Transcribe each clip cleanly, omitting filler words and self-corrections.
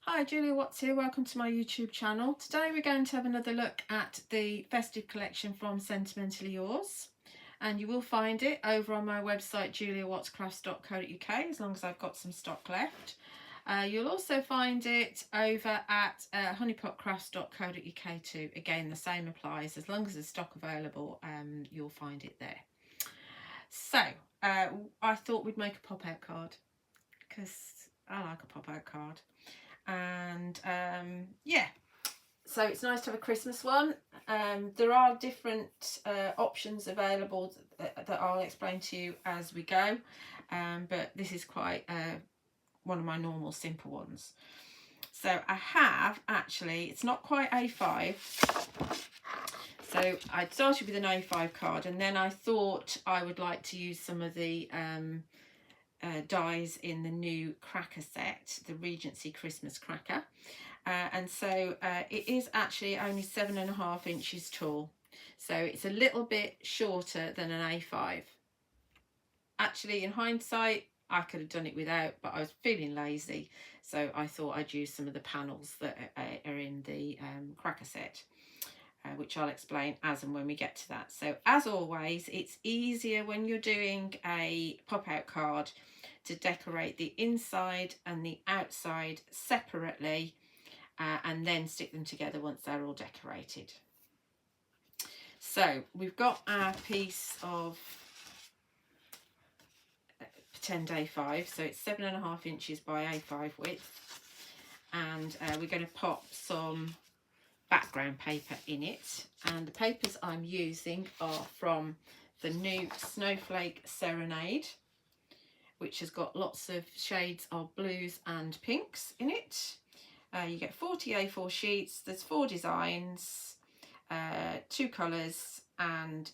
Hi, Julia Watts here. Welcome to my YouTube channel. Today we're going to have another look at the Festive Collection from Sentimentally Yours, and you will find it over on my website juliawattscrafts.co.uk as long as I've got some stock left. You'll also find it over at honeypotcrafts.co.uk too. Again, the same applies. As long as there's stock available, you'll find it there. So I thought we'd make a pop-out card because I like a pop-out card. And yeah, so it's nice to have a Christmas one. There are different options available that I'll explain to you as we go, but this is quite one of my normal simple ones. So I have actually, it's not quite A5, so I started with an A5 card, and then I thought I would like to use some of the dies in the new cracker set, the Regency Christmas Cracker, and so it is actually only 7.5 inches tall, so it's a little bit shorter than an A5. Actually, in hindsight, I could have done it without, but I was feeling lazy, so I thought I'd use some of the panels that are in the cracker set, which I'll explain as and when we get to that. So as always, it's easier when you're doing a pop-out card to decorate the inside and the outside separately, and then stick them together once they're all decorated. So we've got our piece of pretend A5, so it's 7.5 inches by A5 width, and we're going to pop some background paper in it, and the papers I'm using are from the new Snowflake Serenade, which has got lots of shades of blues and pinks in it. You get 40 A4 sheets, there's 4 designs, 2 colours, and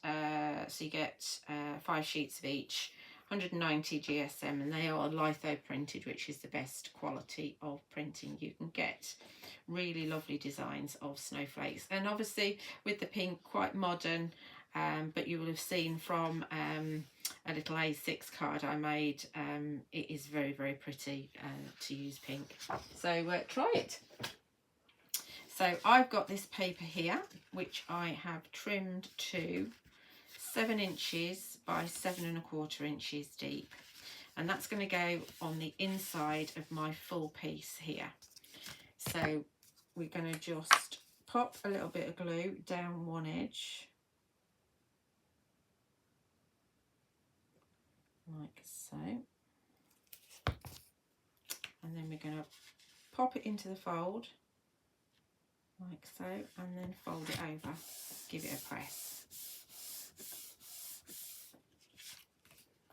so you get 5 sheets of each, 190 GSM, and they are litho printed, which is the best quality of printing you can get. Really lovely designs of snowflakes, and obviously with the pink, quite modern, but you will have seen from a little A6 card I made, it is very, very pretty to use pink. So try it. So I've got this paper here, which I have trimmed to 7 inches by 7.25 inches deep, and that's going to go on the inside of my full piece here. So we're going to just pop a little bit of glue down one edge, like so, and then we're going to pop it into the fold, like so, and then fold it over, give it a press.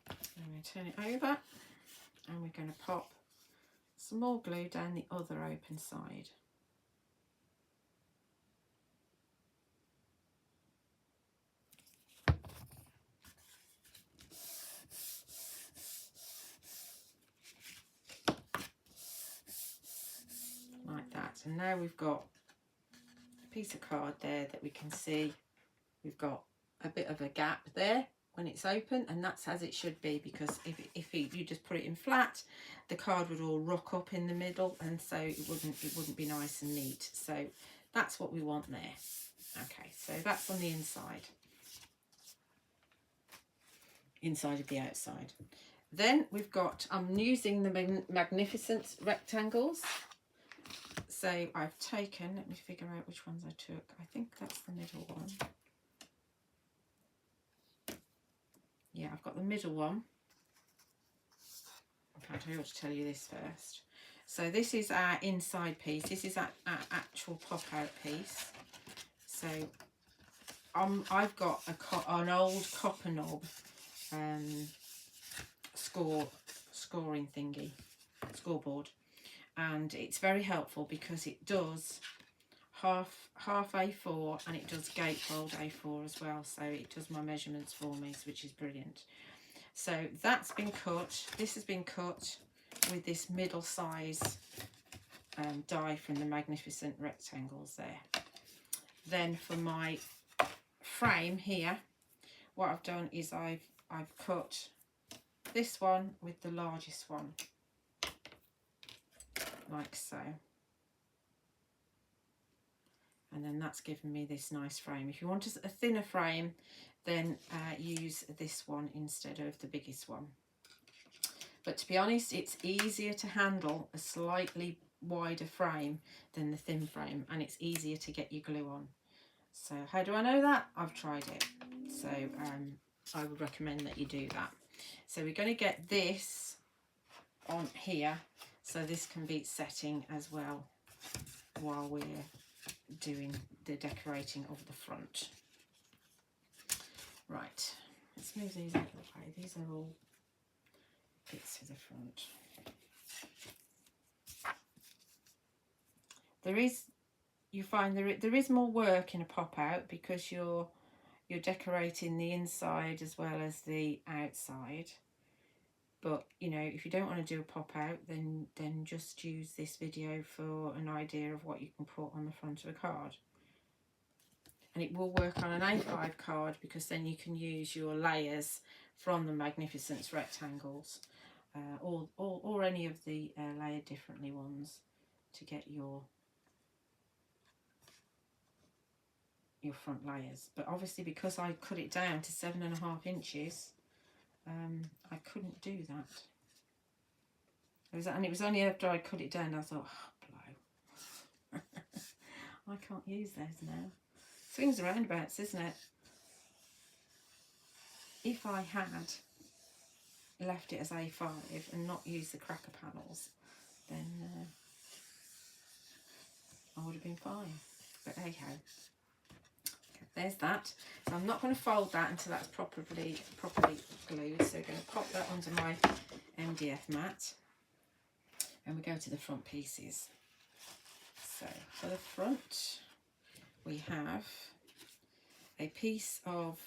I'm going to turn it over, and we're going to pop some more glue down the other open side. Like that, and now we've got a piece of card there that we can see we've got a bit of a gap there when it's open, and that's as it should be, because if you just put it in flat, the card would all rock up in the middle, and so it wouldn't be nice and neat. So that's what we want there. Okay, so that's on the inside of the outside. Then we've got, I'm using the Magnificence rectangles. So I've taken, let me figure out which ones I took. I think that's the middle one. Yeah, I've got the middle one. Okay, I ought to tell you this first. So this is our inside piece. This is our actual pop-out piece. So I've got an old copper knob scoring thingy, scoreboard, and it's very helpful because it does half A4 and it does gatefold A4 as well, so it does my measurements for me, which is brilliant. So that's been cut. This has been cut with this middle size die from the Magnificent rectangles there. Then for my frame here, what I've done is I've cut this one with the largest one, like so. and then that's given me this nice frame. If you want a thinner frame, then use this one instead of the biggest one. But to be honest, it's easier to handle a slightly wider frame than the thin frame, and it's easier to get your glue on. So how do I know that? I've tried it. So I would recommend that you do that. So we're going to get this on here so this can be setting as well while we're doing the decorating of the front. Right, let's move these out of the way. These are all bits for the front. You find there is more work in a pop out because you're decorating the inside as well as the outside. But you know, if you don't want to do a pop out, then just use this video for an idea of what you can put on the front of a card. And it will work on an A5 card because then you can use your layers from the Magnificence rectangles, or any of the layered differently ones to get your front layers. But obviously, because I cut it down to 7.5 inches, I couldn't do that. And it was only after I cut it down I thought, oh, blow. I can't use those now. Swings and roundabouts, isn't it? If I had left it as A5 and not used the cracker panels, then I would have been fine. But hey ho. Okay, there's that. So I'm not going to fold that until that's properly glued. So we're going to pop that onto my MDF mat, and we go to the front pieces. So for the front, we have a piece of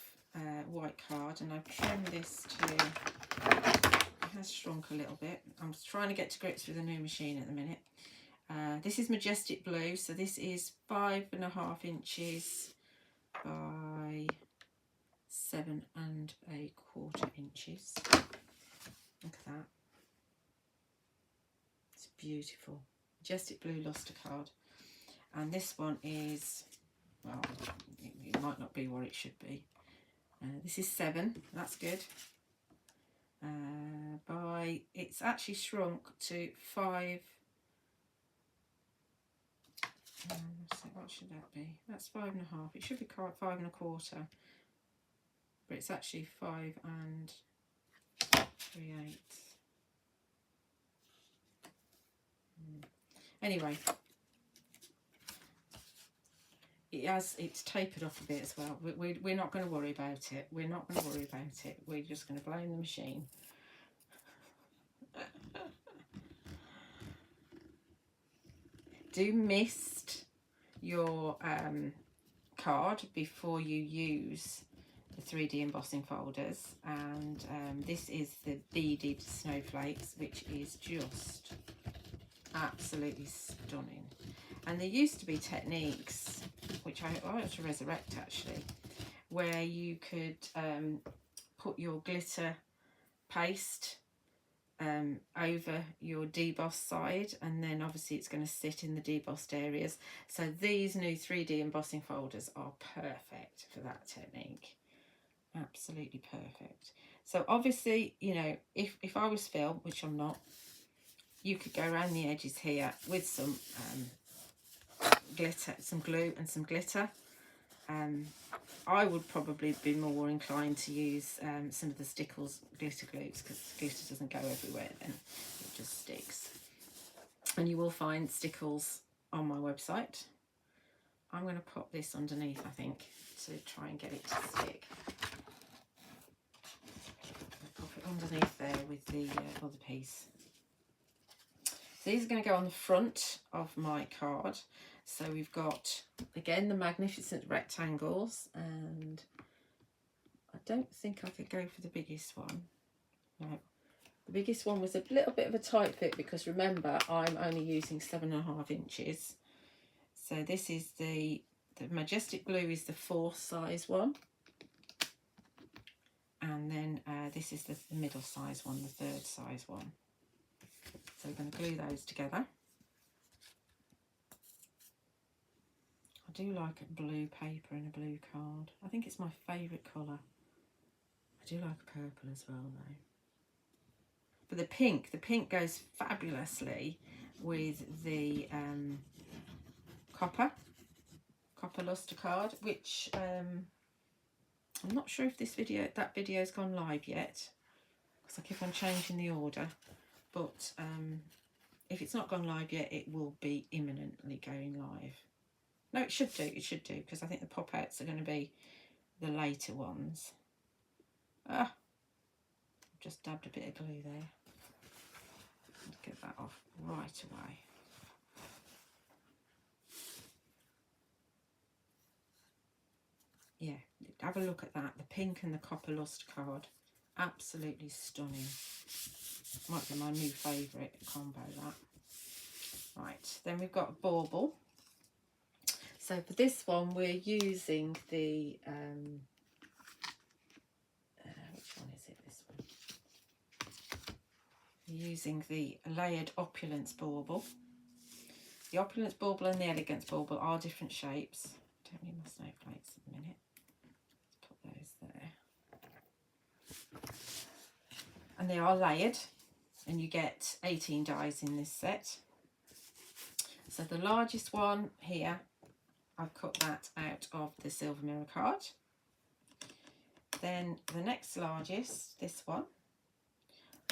white card, and I've trimmed this to, it has shrunk a little bit. I'm trying to get to grips with a new machine at the minute. This is Majestic blue, so this is 5.5 inches by 7.25 inches. Look at that. It's beautiful. Majestic blue Lustre card. And this one is, well, it might not be what it should be. This is 7, that's good. It's actually shrunk to 5. So what should that be? That's 5.5. It should be 5.25, but it's actually 5 3/8. Anyway, it's tapered off a bit as well. We're not going to worry about it. We're not going to worry about it. We're just going to blame the machine. Do mist your card before you use the 3D embossing folders, and this is the Beaded Snowflakes, which is just absolutely stunning. And there used to be techniques, which I want to resurrect actually, where you could put your glitter paste over your debossed side, and then obviously it's going to sit in the debossed areas. So these new 3D embossing folders are perfect for that technique. Absolutely perfect. So obviously, you know, if I was Phil, which I'm not, you could go around the edges here with some glitter, some glue and some glitter. I would probably be more inclined to use some of the Stickles glitter glues, because glitter doesn't go everywhere then, it just sticks. And you will find Stickles on my website. I'm going to pop this underneath, I think, to try and get it to stick. I'll pop it underneath there with the other piece. So these are going to go on the front of my card. So we've got, again, the Magnificent rectangles, and I don't think I could go for the biggest one. No, the biggest one was a little bit of a tight fit because remember, I'm only using 7.5 inches. So this is the Majestic blue is the 4th size one, and then this is the middle size one, the 3rd size one. So we're going to glue those together. I I do like a blue paper and a blue card. I think it's my favourite colour. I do like a purple as well though. But the pink goes fabulously with the copper lustre card, which I'm not sure if that video's gone live yet, because I keep on changing the order, but if it's not gone live yet, it will be imminently going live. No, it should do, because I think the pop-outs are going to be the later ones. I've just dabbed a bit of glue there. Let's get that off right away. Yeah, have a look at that. The pink and the copper lustre card. Absolutely stunning. Might be my new favourite combo, that. Right, then we've got a bauble. So for this one, we're using the, which one is it, this one? We're using the layered Opulence Bauble. The Opulence Bauble and the Elegance Bauble are different shapes. Don't need my snowflakes at the minute. Let's put those there. And they are layered, and you get 18 dies in this set. So the largest one here, I've cut that out of the silver mirror card. Then the next largest, this one,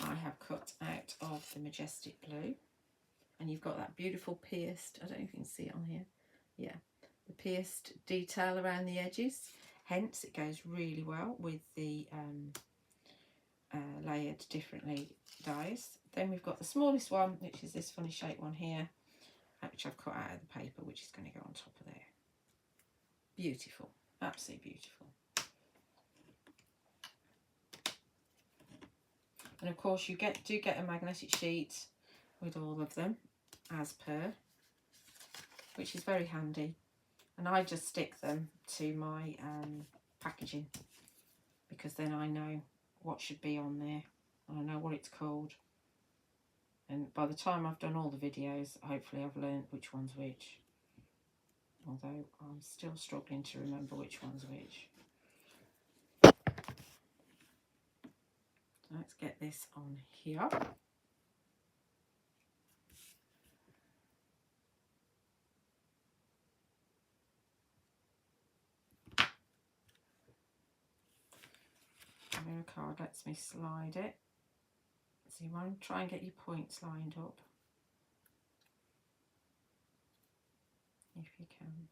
I have cut out of the Majestic blue. And you've got that beautiful pierced, I don't know if you can see it on here. Yeah, the pierced detail around the edges. Hence, it goes really well with the layered differently dies. Then we've got the smallest one, which is this funny shaped one here, which I've cut out of the paper, which is going to go on top of there. Beautiful, absolutely beautiful. And of course you do get a magnetic sheet with all of them as per, which is very handy. And I just stick them to my packaging, because then I know what should be on there and I know what it's called. And by the time I've done all the videos, hopefully I've learned which one's which. Although I'm still struggling to remember which one's which. So let's get this on here. The mirror card lets me slide it. So you want to try and get your points lined up, if you can.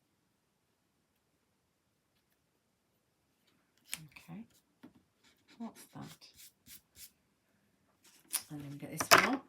Okay, what's that? And then get this one on.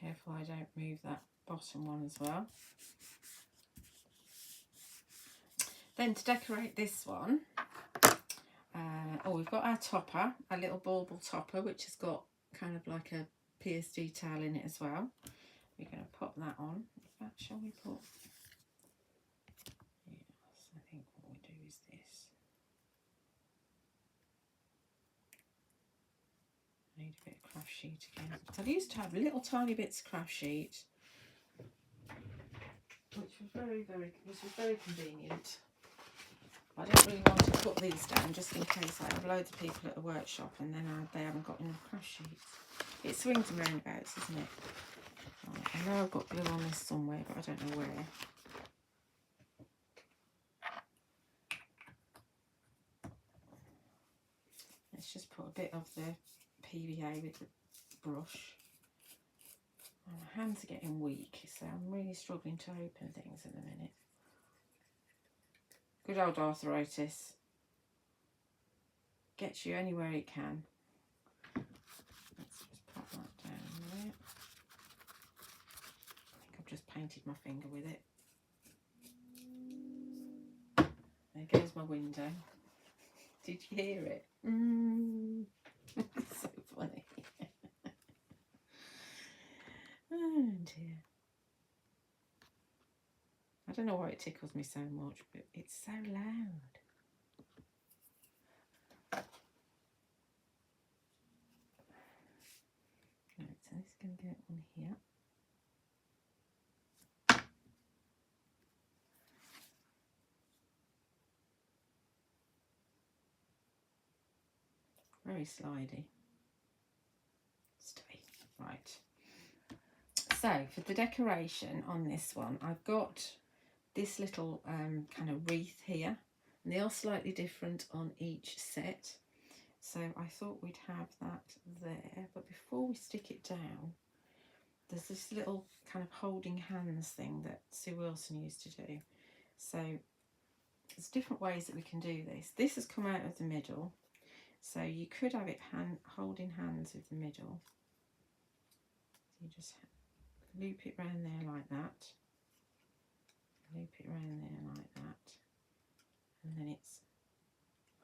Careful I don't move that bottom one as well. Then to decorate this one, we've got our topper, a little bauble topper, which has got kind of like a pierced detail in it as well. We're going to pop that on. In fact, shall we put... Yes, I think what we do is this. I need a bit of craft sheet again. So I used to have little tiny bits of craft sheet, which was very convenient. I don't really want to put these down just in case I have loads of people at the workshop and then they haven't got enough craft sheets. It swings and roundabouts, isn't it? Right, I know I've got glue on this somewhere, but I don't know where. Let's just put a bit of the PVA with the brush. And my hands are getting weak, so I'm really struggling to open things at the minute. Good old arthritis. Gets you anywhere it can. Let's just pop that painted my finger with it. There goes my window. Did you hear it? It's so funny. Oh dear. I don't know why it tickles me so much, but it's so loud. Right, so this is going to go on here. Very slidey. Stay. Right. So for the decoration on this one, I've got this little kind of wreath here, and they are slightly different on each set. So I thought we'd have that there, but before we stick it down, there's this little kind of holding hands thing that Sue Wilson used to do. So there's different ways that we can do this. This has come out of the middle, so you could have it holding hands with the middle. So you just loop it round there like that, loop it round there like that, and then it's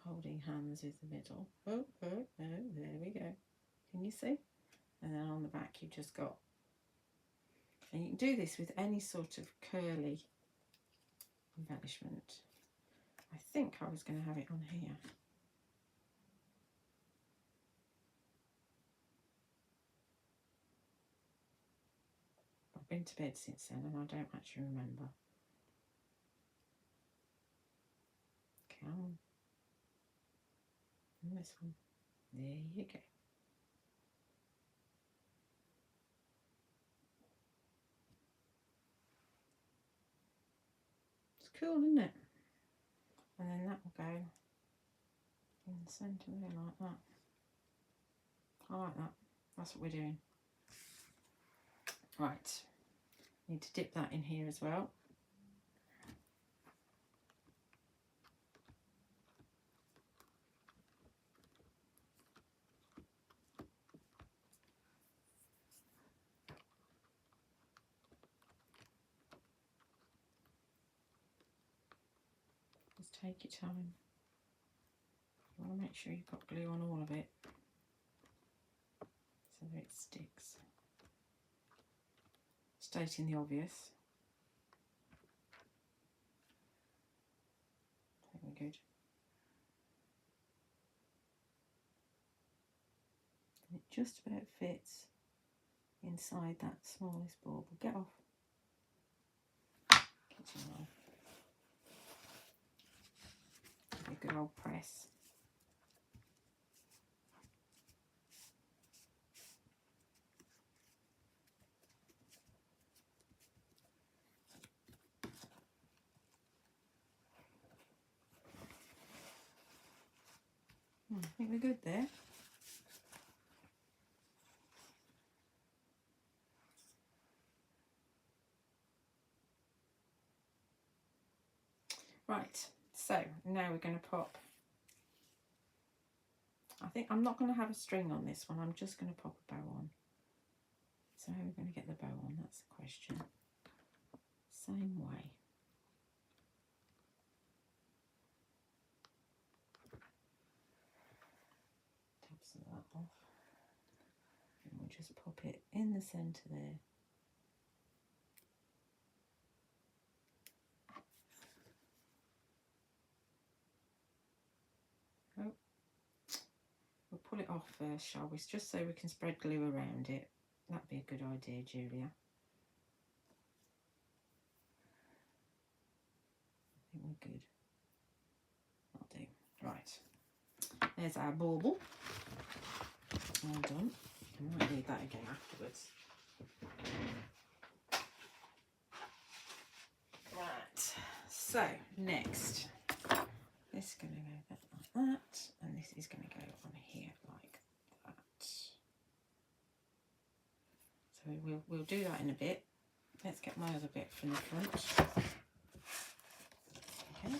holding hands with the middle. Oh, there we go. Can you see? And then on the back you've just got, and you can do this with any sort of curly embellishment. I think I was going to have it on here. I've been to bed since then and I don't actually remember. Come on. And this one. There you go. It's cool, isn't it? And then that will go in the centre there like that. I like that. That's what we're doing. Right. Need to dip that in here as well. Just take your time. You want to make sure you've got glue on all of it so that it sticks. Stating the obvious. I think we're good. And it just about fits inside that smallest bauble. Get off. Kitchen knife. Give it a good old press. I think we're good there. Right, so now we're going to pop. I think I'm not going to have a string on this one, I'm just going to pop a bow on. So how are we going to get the bow on? That's the question. Same way. Tap some of that off. And we'll just pop it in the centre there. Oh. We'll pull it off first, shall we? Just so we can spread glue around it. That'd be a good idea, Julia. I think we're good. That'll do. Right. There's our bauble. All done. I might need that again afterwards. Right. So, next. This is going to go a bit like that. And this is going to go on here like that. So we'll do that in a bit. Let's get my other bit from the front. Okay.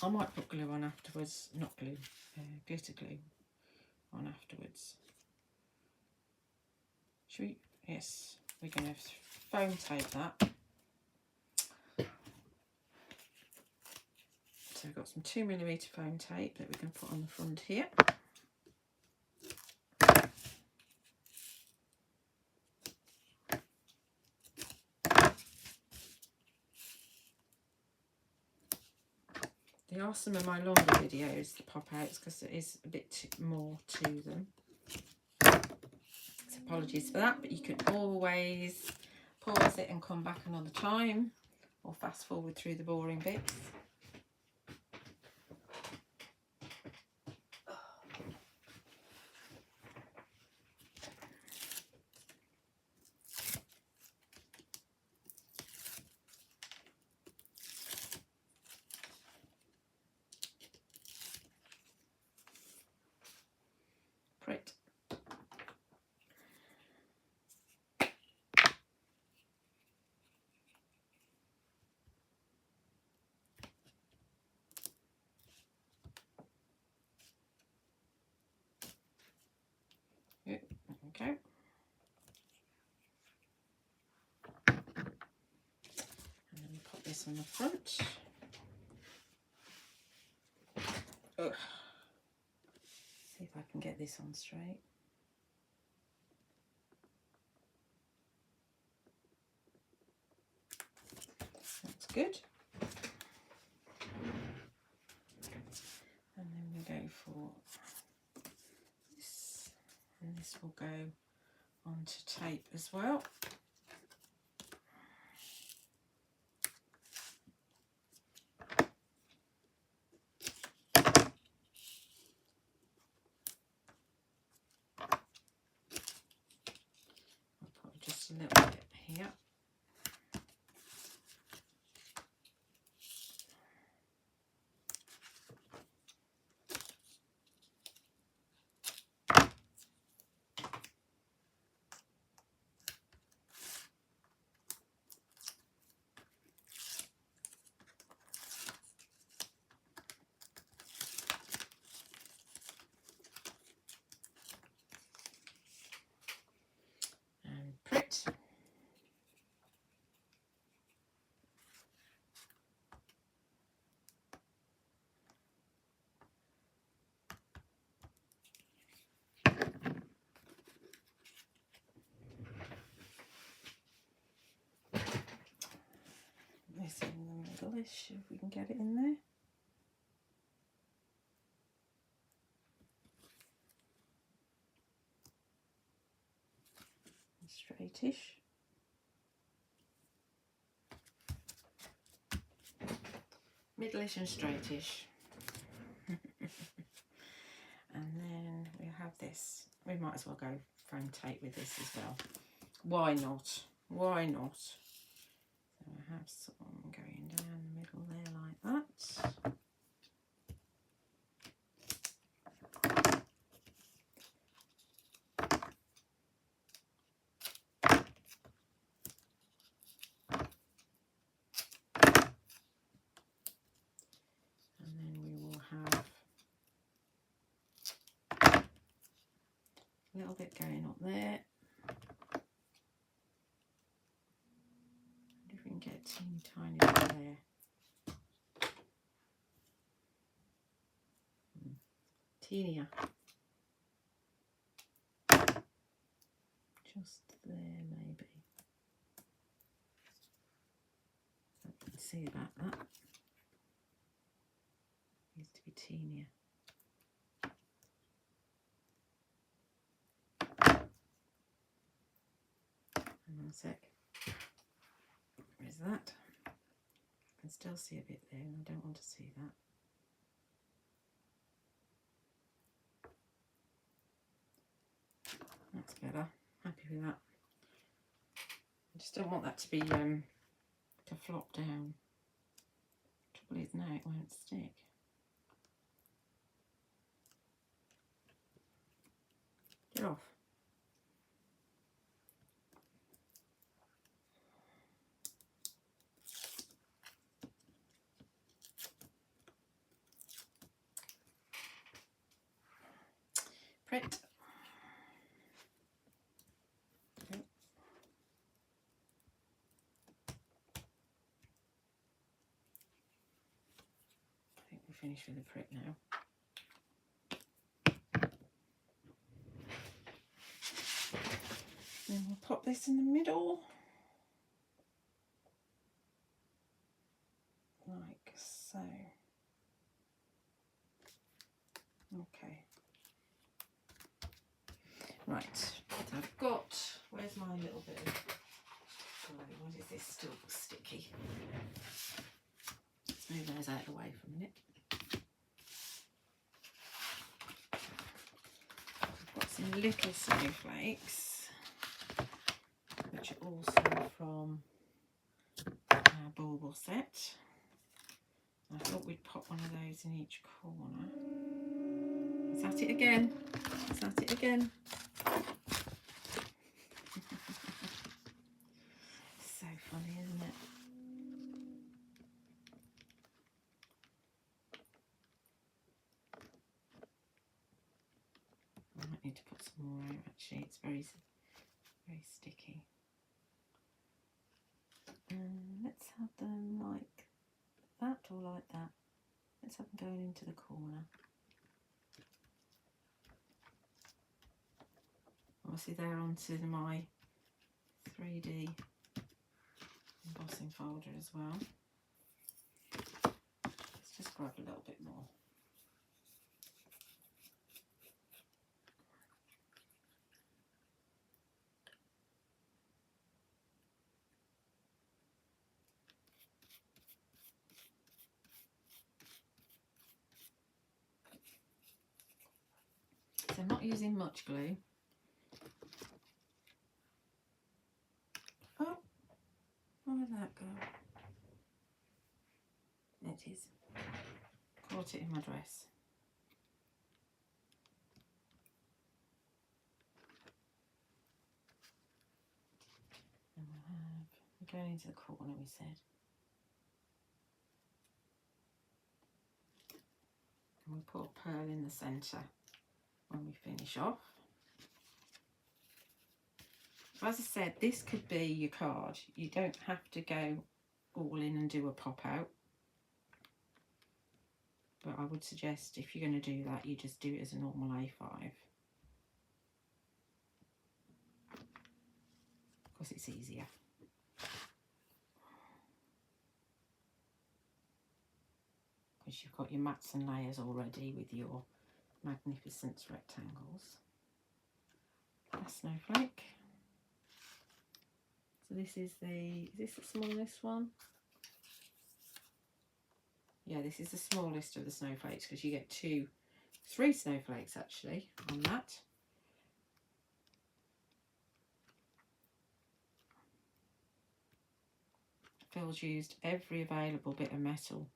I might put glue on afterwards, not glue, glitter glue on afterwards. Should yes, we're going to foam tape that. So we've got some 2mm foam tape that we can put on the front here. They are some of my longer videos, the pop-outs, because there is a bit more to them. So apologies for that, but you can always pause it and come back another time, or fast forward through the boring bits. Print. Okay. And then pop this on the front. Ugh. See if I can get this on straight. That's good. And then we go for this, and this will go onto tape as well. I'll put just a little bit here. Print. This in the middle-ish, if we can get it in there. Straightish. Middle-ish and straightish. And then we have this. We might as well go foam tape with this as well. Why not? Why not? So I have some going down the middle there like that. And then we will have a little bit going up there. And if we can get a teeny tiny bit there. Teenier. Just there maybe. So you can see about that. Needs to be teenier. Hang on a sec. Where is that? I can still see a bit there and I don't want to see that. That's better. Happy with that. I just don't want that to be to flop down. Trouble is now it won't stick. Get off. Print. Okay. finish with the print now. Then we'll pop this in the middle, like so. Okay. Right, so I've got, where's my little bit of glue? What is this still sticky? Let's move those out of the way for a minute. I've got some little snowflakes, which are also from our bauble set. I thought we'd pop one of those in each corner. Is that it again? Is that it again? So funny, isn't it? I might need to put some more out actually, it's very sticky. Let's have them like that or like that. Let's have them going into the corner. Obviously they're onto my 3D embossing folder as well. Let's just grab a little bit more. So I'm not using much glue. Oh, where did that go? It is. Caught it in my dress. And we're going into the corner, we said. And we'll put a pearl in the centre when we finish off. So as I said, this could be your card. You don't have to go all in and do a pop out. But I would suggest if you're going to do that, you just do it as a normal A5. Because it's easier. Because you've got your mats and layers already with your Magnificence rectangles. A snowflake. So this is the smallest one? Yeah, this is the smallest of the snowflakes because you get 3 snowflakes actually on that. Phil's used every available bit of metal,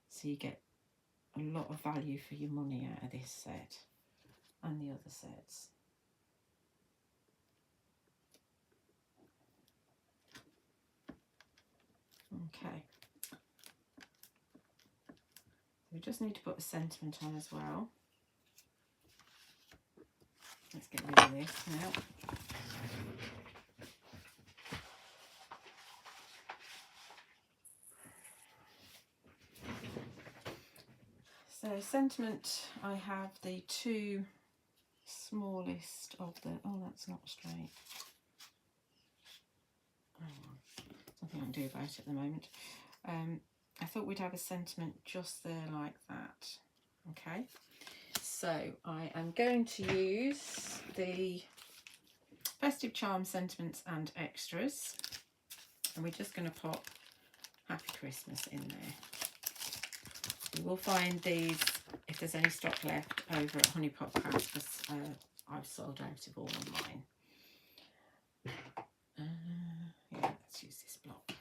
so you get a lot of value for your money out of this set and the other sets. Okay. We just need to put a sentiment on as well. Let's get rid of this now. So sentiment, I have the 2 smallest of the, oh that's not straight. Hang on. Nothing I can do about it at the moment. I thought we'd have a sentiment just there like that. Okay, so I am going to use the Festive Charm Sentiments and Extras, and we're just going to pop Happy Christmas in there. You will find these, if there's any stock left, over at Honey Pot Crafts, because I've sold out of all of mine. Yeah, let's use this block.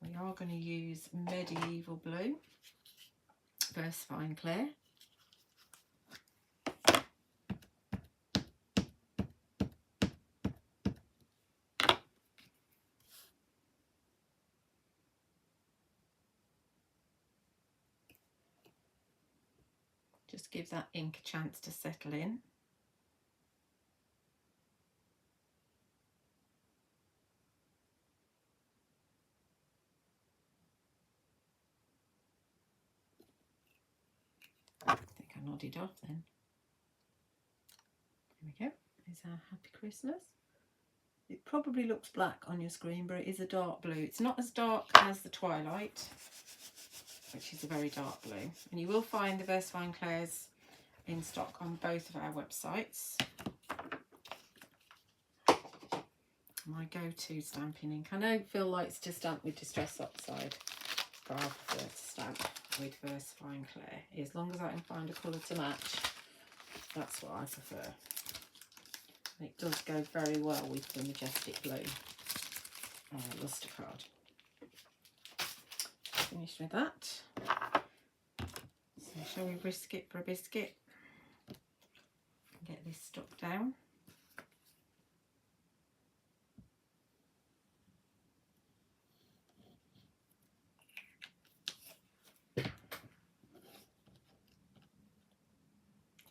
We are going to use Medieval Blue, Versafine Clair. Just give that ink a chance to settle in. nodded off then. There we go. There's our Happy Christmas. It probably looks black on your screen, but it is a dark blue. It's not as dark as the Twilight, which is a very dark blue. And you will find the Versafine Clairs in stock on both of our websites. My go-to stamping ink. I know Phil likes to stamp with Distress Oxide, but I prefer to stamp with Versafine Clair. As long as I can find a colour to match, that's what I prefer. And it does go very well with the Majestic blue Lustre card. Finished with that. So shall we risk it for a biscuit? Get this stuck down.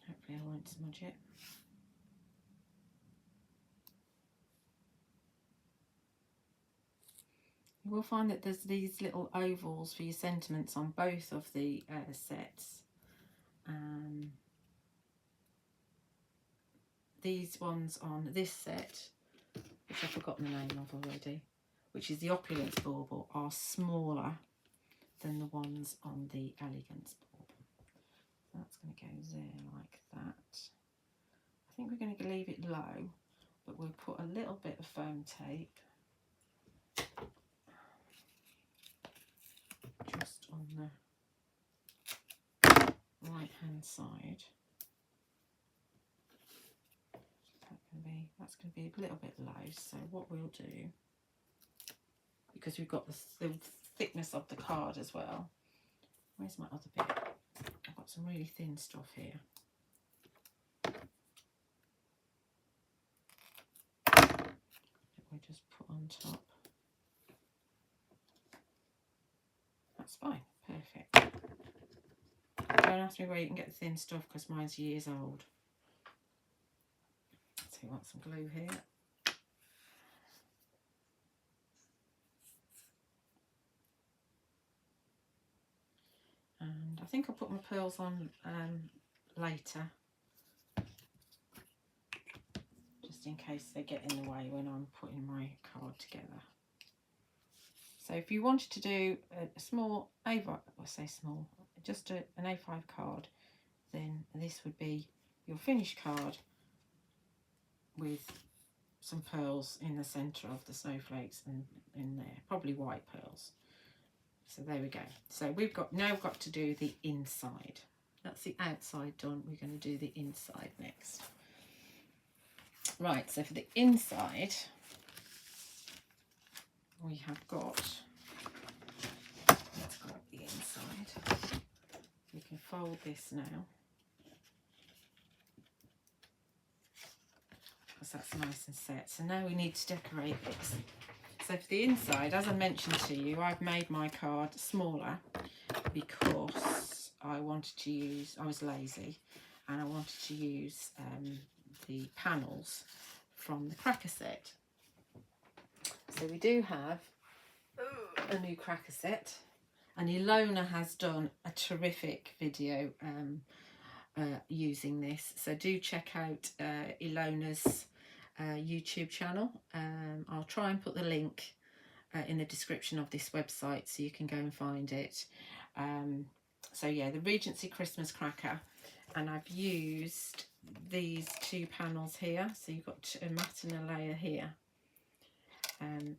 Hopefully I won't smudge it. You will find that there's these little ovals for your sentiments on both of the sets. These ones on this set, which I've forgotten the name of already, which is the Opulence Bauble, are smaller than the ones on the Elegance Bauble. So that's going to go there like that. I think we're going to leave it low, but we'll put a little bit of foam tape just on the right hand side. That's going to be a little bit low, so what we'll do, because we've got the thickness of the card as well. Where's my other bit? I've got some really thin stuff here. We'll just put on top. That's fine, perfect. Don't ask me where you can get the thin stuff because mine's years old. So you want some glue here. And I think I'll put my pearls on later, just in case they get in the way when I'm putting my card together. So if you wanted to do a small A5, I say small, just an A5 card, then this would be your finished card with some pearls in the centre of the snowflakes and in there, probably white pearls. So there we go. So we've now got to do the inside. That's the outside done. We're going to do the inside next. Right, so for the inside, we have got, let's grab the inside. We can fold this now, because that's nice and set. So now we need to decorate this. So for the inside, as I mentioned to you, I've made my card smaller because I wanted to use, I was lazy, and I wanted to use the panels from the cracker set. So we do have a new cracker set, and Ilona has done a terrific video using this. So do check out Ilona's YouTube channel. I'll try and put the link in the description of this website so you can go and find it. So yeah, the Regency Christmas Cracker, and I've used these two panels here. So you've got a matte and a layer here, and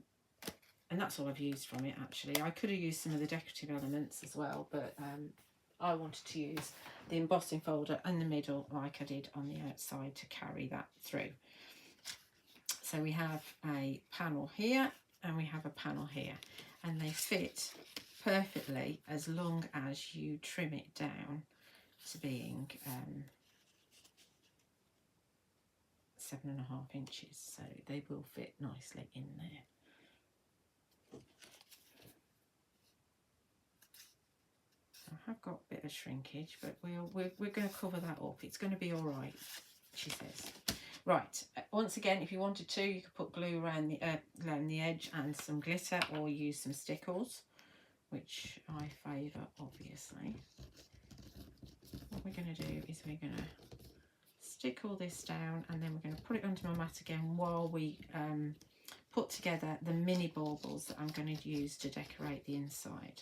that's all I've used from it actually. I could have used some of the decorative elements as well, but I wanted to use the embossing folder in the middle like I did on the outside to carry that through. So we have a panel here and we have a panel here, and they fit perfectly as long as you trim it down to being 7.5 inches, so they will fit nicely in there. I have got a bit of shrinkage, but we're going to cover that up. It's going to be all right, she says. Right, once again, if you wanted to, you could put glue around the edge and some glitter, or use some stickles, which I favour, obviously. we're going to do is we're going to stick all this down, and then we're going to put it under my mat again while we put together the mini baubles that I'm going to use to decorate the inside.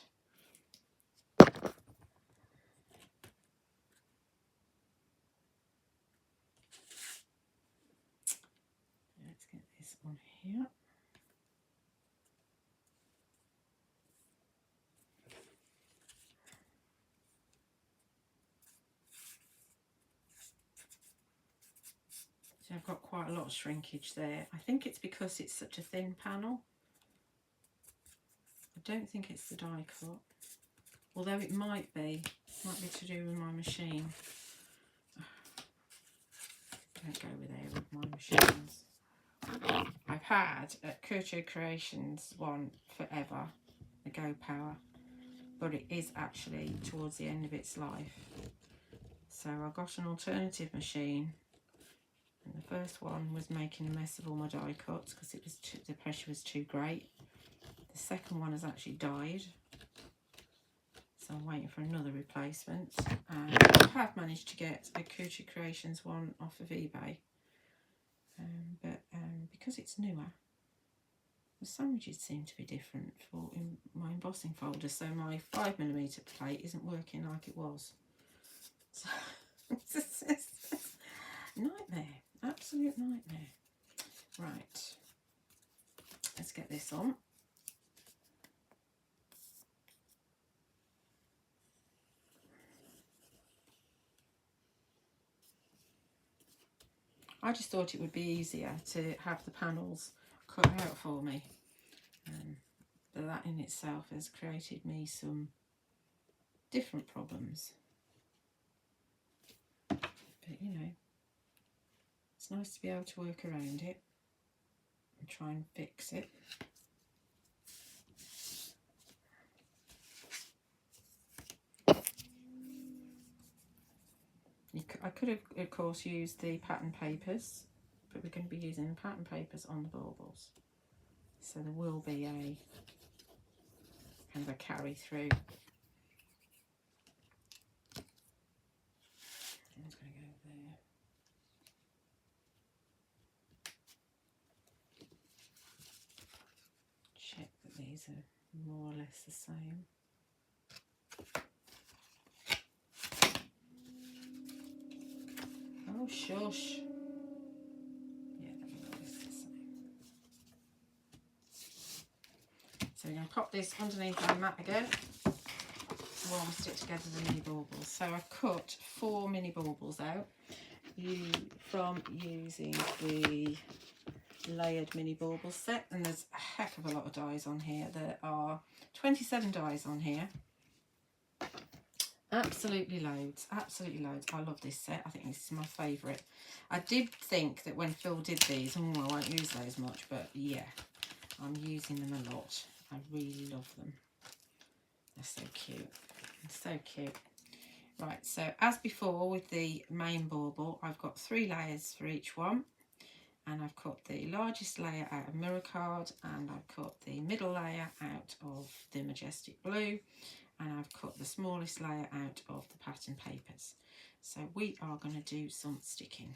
Let's get this on here. So I've got quite a lot of shrinkage there. I think it's because it's such a thin panel. I don't think it's the die cut, although it might be to do with my machine. Don't go with there with my machines. I've had a Couture Creations one forever, the Go Power, but it is actually towards the end of its life. So I got an alternative machine, and the first one was making a mess of all my die cuts because it was the pressure was too great. The second one has actually died, so I'm waiting for another replacement. And I have managed to get a Couture Creations one off of eBay, but because it's newer, the sandwiches seem to be different in my embossing folder, so my 5mm plate isn't working like it was. So it's nightmare, absolute nightmare. Right, let's get this on. I just thought it would be easier to have the panels cut out for me, but that in itself has created me some different problems. But you know, it's nice to be able to work around it and try and fix it. I could have, of course, used the pattern papers, but we're going to be using the pattern papers on the baubles. So there will be a kind of a carry through. I'm just going to go there. Check that these are more or less the same. Oh, shush. Yeah, they're more or less the same. So we're going to pop this underneath my mat again while we stick together the mini baubles. So I've cut 4 mini baubles out from using the layered mini bauble set, and there's a heck of a lot of dies on here. There are 27 dies on here. Absolutely loads, absolutely loads. I love this set. I think this is my favourite. I did think that when Phil did these, I won't use those much, but yeah, I'm using them a lot. I really love them. They're so cute. They're so cute. Right, so as before with the main bauble, I've got 3 layers for each one. And I've cut the largest layer out of Mirror Card, and I've cut the middle layer out of the Majestic Blue, and I've cut the smallest layer out of the pattern papers. So we are going to do some sticking.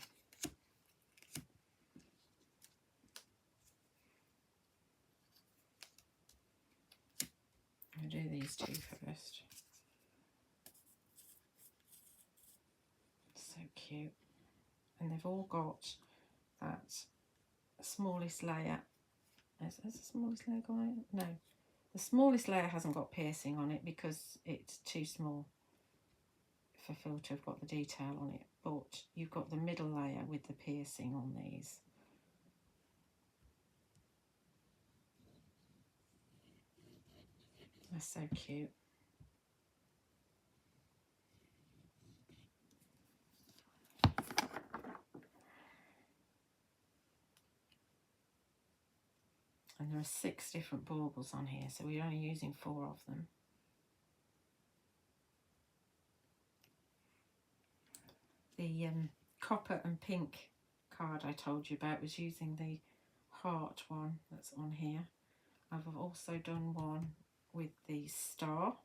I'm going to do these 2 first. So cute. And they've all got that smallest layer. Has the smallest layer gone out? No. The smallest layer hasn't got piercing on it because it's too small for Phil to have got the detail on it, but you've got the middle layer with the piercing on these. They're so cute. And there are 6 different baubles on here, so we're only using 4 of them. The copper and pink card I told you about was using the heart one that's on here. I've also done one with the star,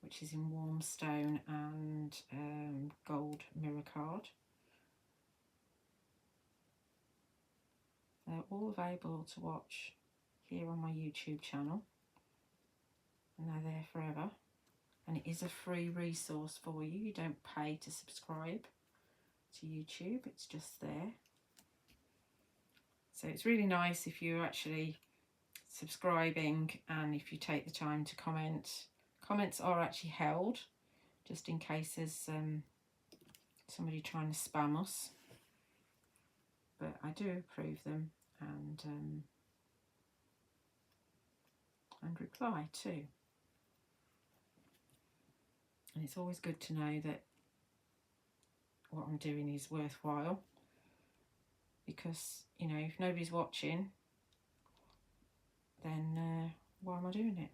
which is in warm stone and gold mirror card. They're all available to watch here on my YouTube channel, and they're there forever. And it is a free resource for you. You don't pay to subscribe to YouTube, it's just there. So it's really nice if you're actually subscribing and if you take the time to comment. Comments are actually held just in case there's somebody trying to spam us, but I do approve them and reply too. And it's always good to know that what I'm doing is worthwhile, because, you know, if nobody's watching, then why am I doing it?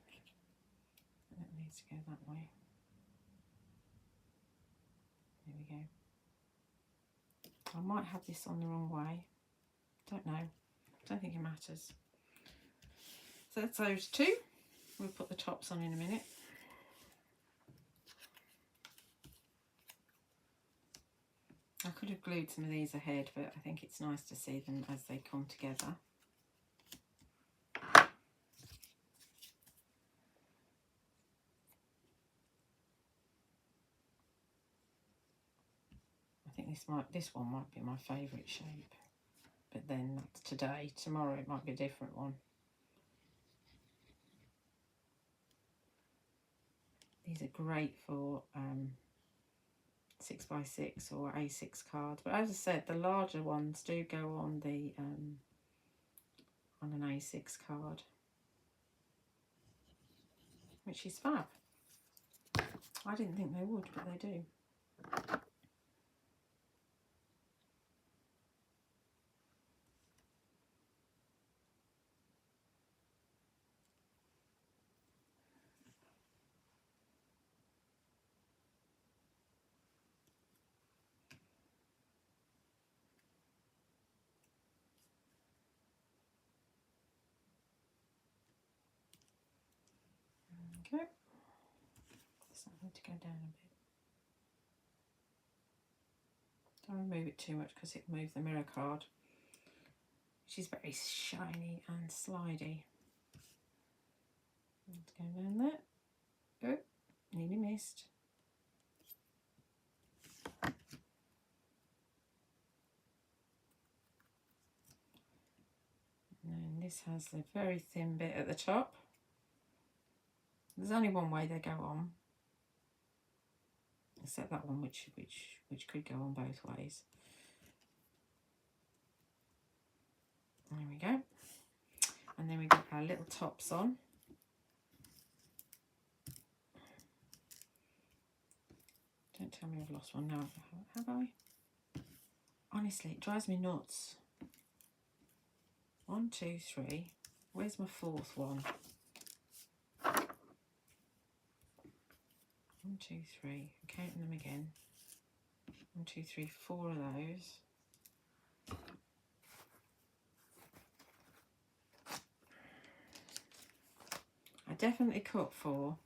That needs to go that way. There we go. I might have this on the wrong way. Don't know. Don't think it matters. So that's those two. We'll put the tops on in a minute. I could have glued some of these ahead, but I think it's nice to see them as they come together. I think this one might be my favourite shape, but then that's today. Tomorrow it might be a different one. These are great for 6x6 or A6 cards, but as I said, the larger ones do go on the on an A6 card, which is fab. I didn't think they would, but they do. Okay, so I need to go down a bit. Don't remove it too much because it moves the mirror card, which is very shiny and slidey. Let's go down there. Oh, nearly missed. And then this has a very thin bit at the top. There's only one way they go on, except that one, which could go on both ways. There we go. And then we got our little tops on. Don't tell me I've lost one now, have I? Honestly, it drives me nuts. 1, 2, 3. Where's my fourth one? 1, 2, 3. I'm counting them again. 1, 2, 3, 4 of those. I definitely cut 4.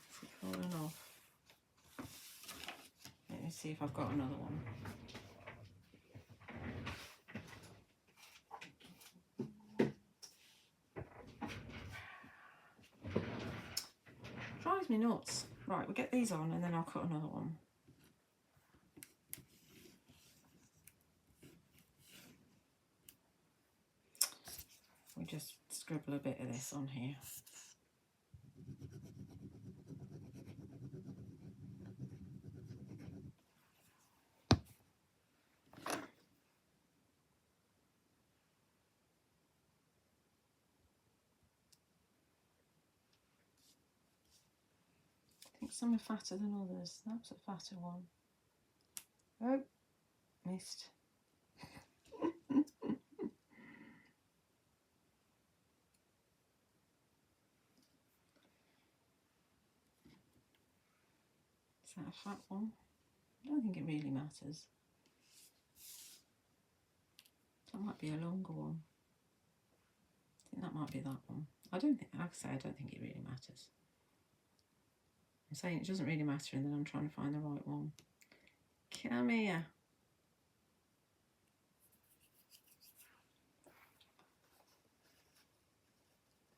Is it falling off? Let me see if I've got another one. Drives me nuts. Right, we'll get these on and then I'll cut another one. We just scribble a bit of this on here. I think some are fatter than others. That's a fatter one. Oh, missed. Is that a fat one? I don't think it really matters. That might be a longer one. might be that one. I don't think, like I say, I don't think it really matters. I'm saying it doesn't really matter, and then I'm trying to find the right one. Come here.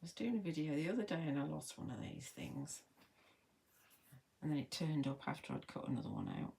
I was doing a video the other day and I lost one of these things. And then it turned up after I'd cut another one out.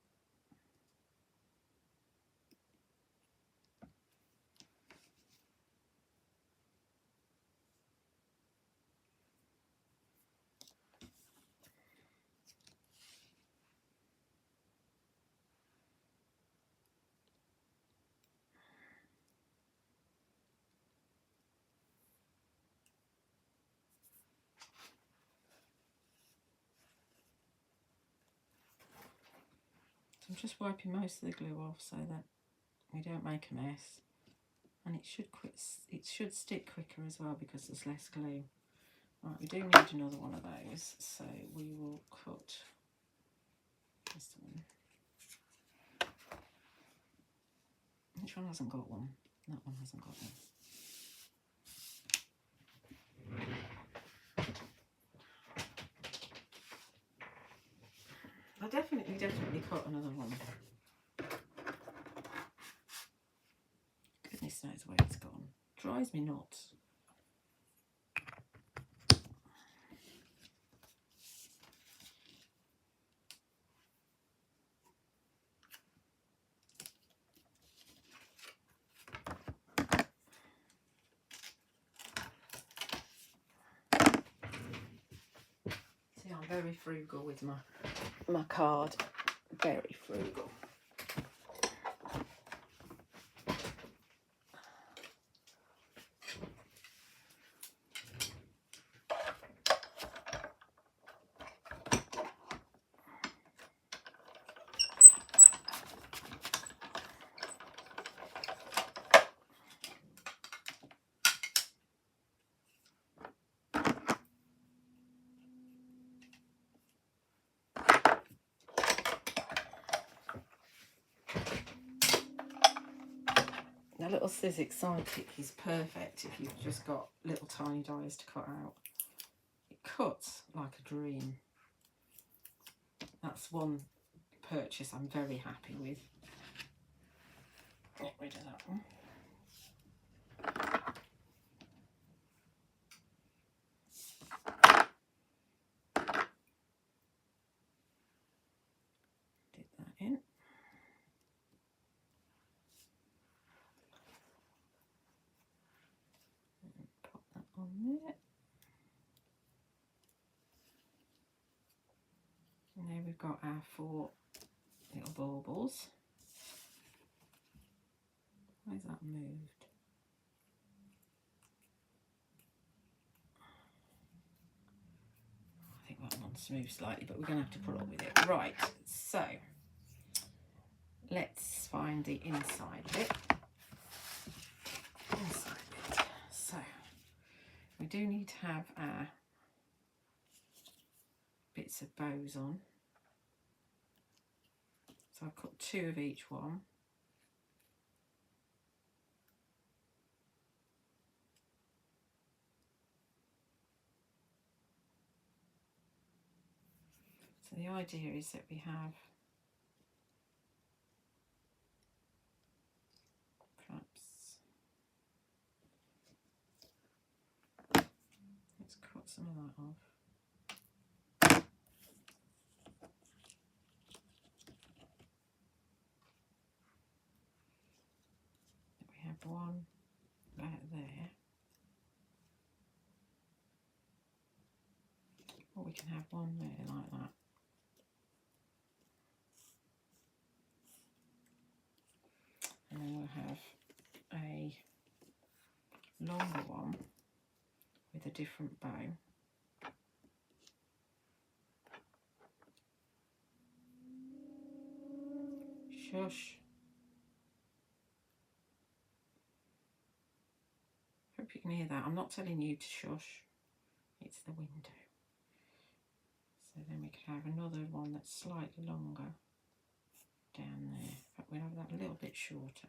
I'm just wiping most of the glue off so that we don't make a mess, and it should stick quicker as well because there's less glue. Right, we do need another one of those, so we will cut this one. Which one hasn't got one? That one hasn't got one. I definitely cut another one. Goodness knows where it's gone. Drives me nuts. See, I'm very frugal with my card. Very frugal. Now, little Sizzix Sidekick is perfect if you've just got little tiny dies to cut out. It cuts like a dream. That's one purchase I'm very happy with. Get rid of that one. Did that in. Pop that on there. And there we've got our 4 little baubles. Where's that moved? I think that one's moved slightly, but we're going to have to put up with it. Right, so let's find the inside bit. So we do need to have our bits of bows on. So I've cut 2 of each one. So the idea is that we have perhaps, let's cut some of that off. We have one about there. Or we can have one there like that. And then we'll have a longer one with a different bow. Shush. Hope you can hear that. I'm not telling you to shush. It's the window. So then we could have another one that's slightly longer down there. But we'll have that a little bit shorter.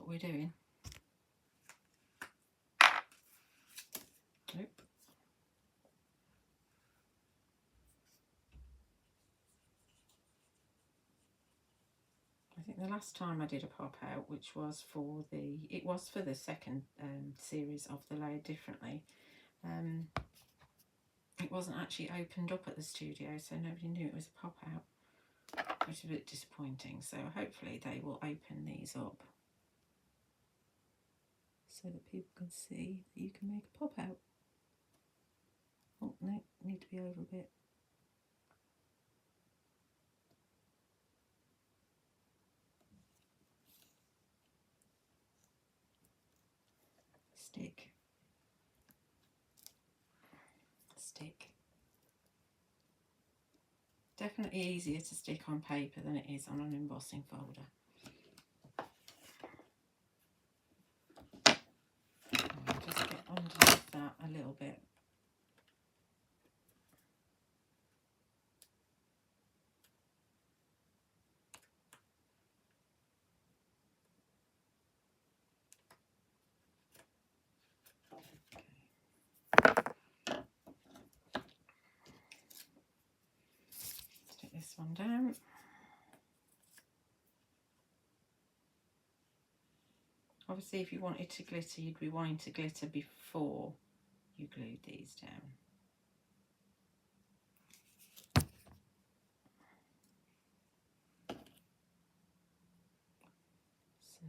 what we're doing. Nope. I think the last time I did a pop out, which was for the, it was for the second series of the Layered Differently, it wasn't actually opened up at the studio, so nobody knew it was a pop out, which is a bit disappointing. So hopefully they will open these up so that people can see that you can make a pop out. Oh no, need to be over a bit. Stick. Stick. Definitely easier to stick on paper than it is on an embossing folder. I'll just get underneath that a little bit. Stick this one down. Obviously, if you wanted to glitter, you'd be wanting to glitter before you glued these down. So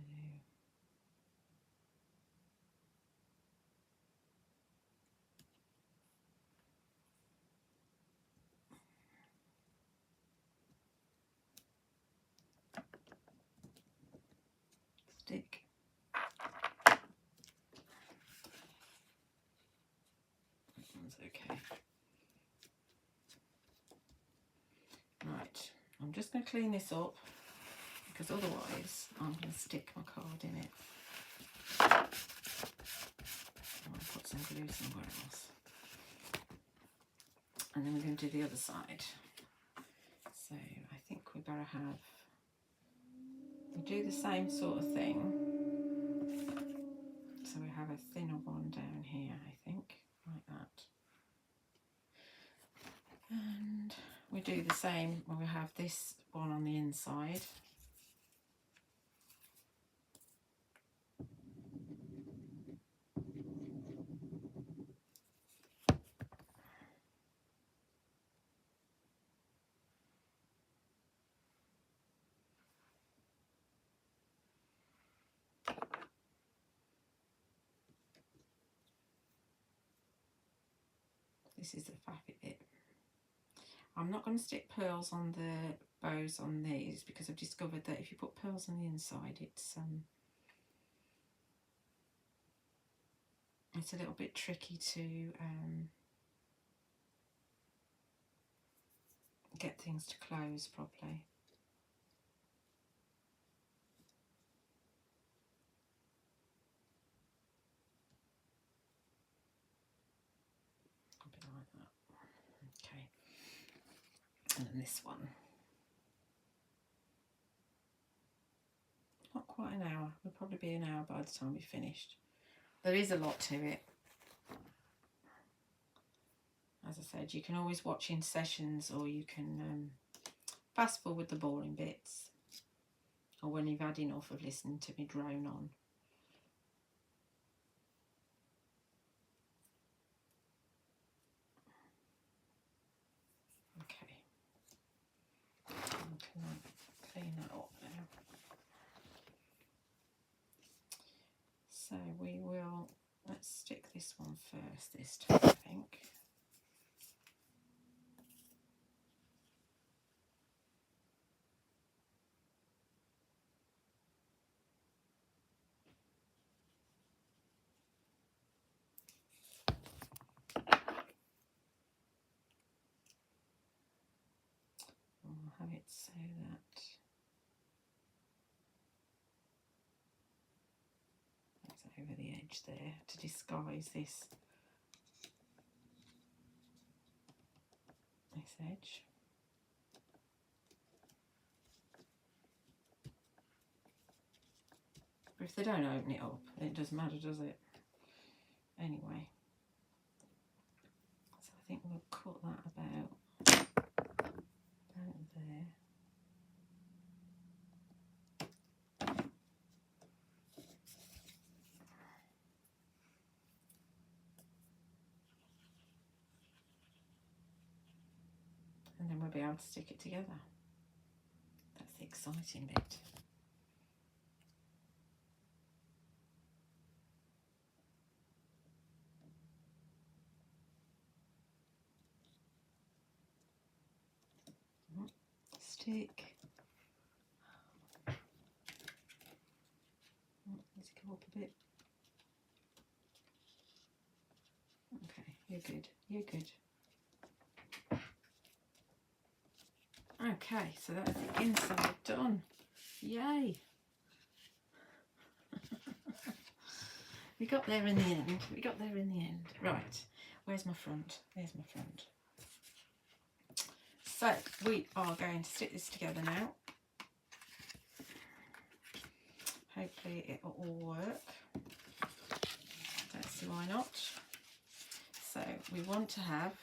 stick. That one's okay. Right, I'm just going to clean this up because otherwise I'm going to stick my card in it. I'm going to put some glue somewhere else. And then we're going to do the other side. So I think we better have, we do the same sort of thing. So we have a thinner one down here, I think, like that. And we do the same when we have this one on the inside. This is the faffy bit. I'm not going to stick pearls on the bows on these because I've discovered that if you put pearls on the inside, it's a little bit tricky to get things to close properly. A bit like that. Okay. And then this one. Not quite an hour. It'll probably be an hour by the time we've finished. There is a lot to it. As I said, you can always watch in sessions, or you can fast forward the boring bits, or when you've had enough of listening to me drone on. Okay, clean that up now. So we will, let's stick this one first this time, I think. I'll have it so that that's over the edge there to disguise this edge. But if they don't open it up, it doesn't matter, does it? Anyway, so I think we'll cut that about there. And then we'll be able to stick it together. That's the exciting bit. Stick. Let's go up a bit. Okay, you're good. You're good. Okay, so that's the inside done. Yay! We got there in the end. We got there in the end. Right, where's my front? There's my front. So we are going to stick this together now. Hopefully it will all work. Don't see why not. So we want to have,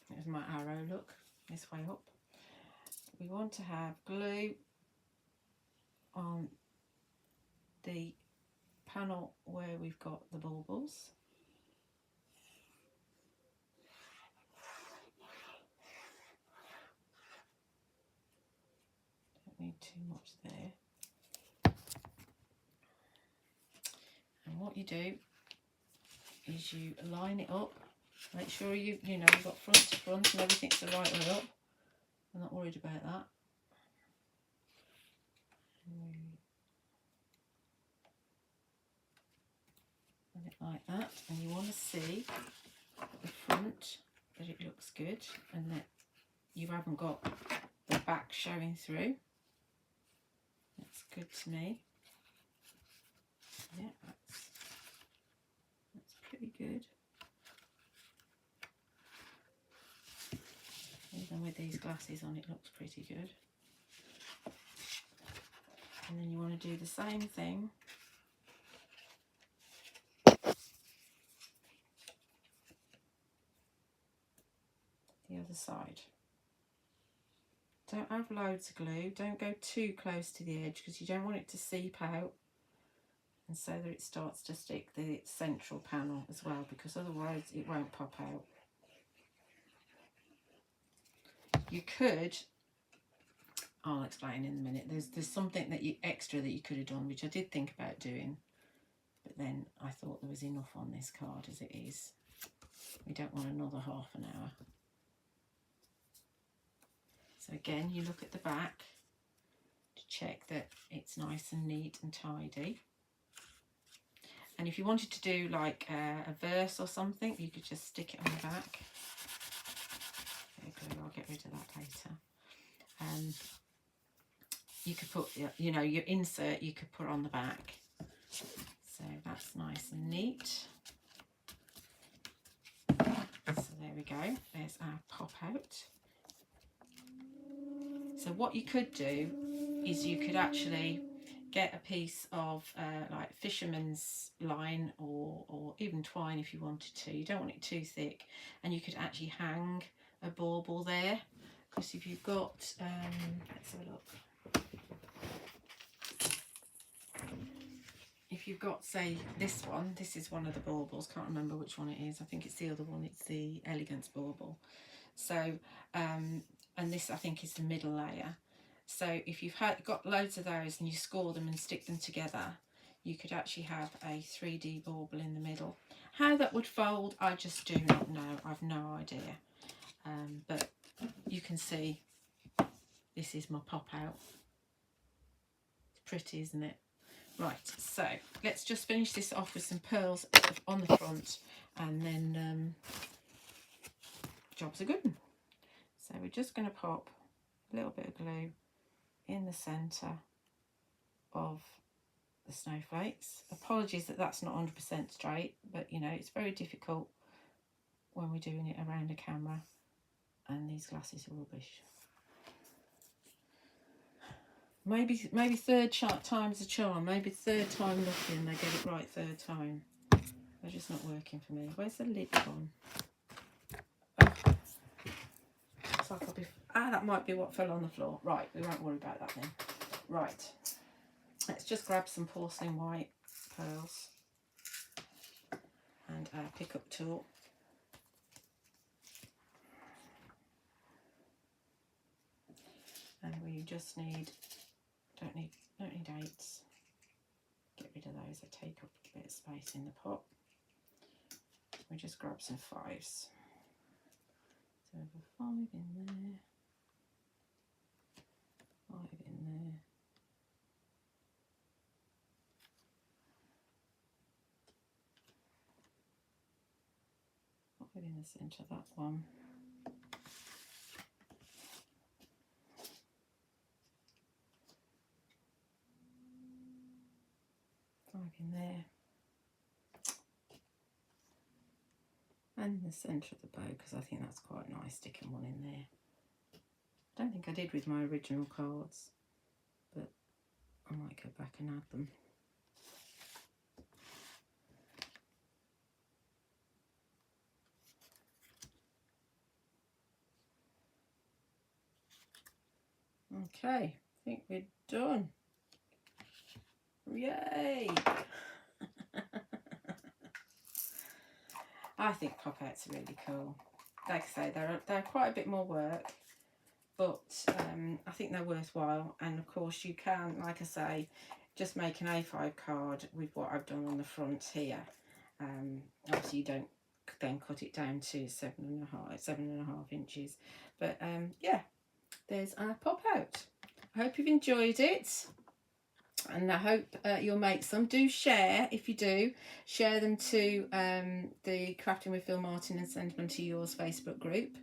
there's my arrow, look, this way up. We want to have glue on the panel where we've got the baubles. Don't need too much there. And what you do is you line it up. Make sure you know you've got front to front and everything's the right way up. I'm not worried about that. And it like that, and you want to see at the front that it looks good and that you haven't got the back showing through. That's good to me. Yeah, that's pretty good. Even with these glasses on, it looks pretty good. And then you want to do the same thing the other side. Don't have loads of glue. Don't go too close to the edge because you don't want it to seep out, and so that it starts to stick the central panel as well, because otherwise it won't pop out. You could, I'll explain in a minute, there's something that extra that you could have done, which I did think about doing, but then I thought there was enough on this card as it is. We don't want another half an hour. So again, you look at the back to check that it's nice and neat and tidy. And if you wanted to do like a verse or something, you could just stick it on the back. I'll get rid of that later. You could put, you know, your insert you could put on the back. So that's nice and neat. So there we go. There's our pop out. So what you could do is you could actually get a piece of like fisherman's line or even twine if you wanted to. You don't want it too thick, and you could actually hang a bauble there, because if you've got let's have a look. If you've got, say, this one, this is one of the baubles, can't remember which one it is, I think it's the other one, it's the Elegance Bauble. So and this I think is the middle layer. So if you've got loads of those and you score them and stick them together, you could actually have a 3D bauble in the middle. How that would fold, I just do not know. I've no idea. But you can see this is my pop out. It's pretty, isn't it? Right, so let's just finish this off with some pearls on the front, and then jobs are good. So we're just going to pop a little bit of glue in the centre of the snowflakes. Apologies that that's not 100% straight, but you know, it's very difficult when we're doing it around a camera, and these glasses are rubbish. Maybe third time's a charm. Maybe third time lucky and they get it right third time. They're just not working for me. Where's the lid gone? Oh. Looks like I'll be... Ah, that might be what fell on the floor. Right, we won't worry about that then. Right. Let's just grab some porcelain white pearls and our pickup tool. And we just need... Don't need 8s. Get rid of those, they take up a bit of space in the pot. We just grab some 5s. So we have a 5 in there, 5 in there. Put in the centre of that one. In there, and in the centre of the bow, because I think that's quite nice sticking one in there. I don't think I did with my original cards, but I might go back and add them. Okay, I think we're done. Yay! I think pop-outs are really cool. Like I say, they're quite a bit more work, but I think they're worthwhile. And of course you can, like I say, just make an A5 card with what I've done on the front here. Obviously you don't then cut it down to 7.5 inches. But yeah, there's our pop-out. I hope you've enjoyed it. And I hope you'll make some. Do share, if you do, share them to the Crafting with Phil Martin and Sentimentally Yours Facebook group.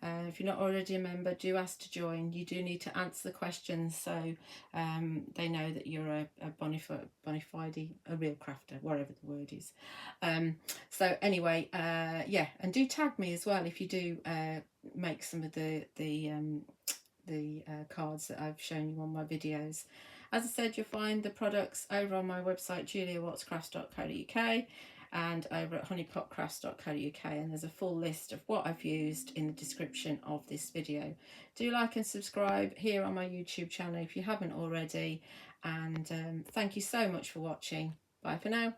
If you're not already a member, do ask to join. You do need to answer the questions so they know that you're a bona fide, a real crafter, whatever the word is. So anyway, yeah, and do tag me as well if you do make some of the cards that I've shown you on my videos. As I said, you'll find the products over on my website, juliawattscrafts.co.uk, and over at honeypotcrafts.co.uk, and there's a full list of what I've used in the description of this video. Do like and subscribe here on my YouTube channel if you haven't already, and thank you so much for watching. Bye for now.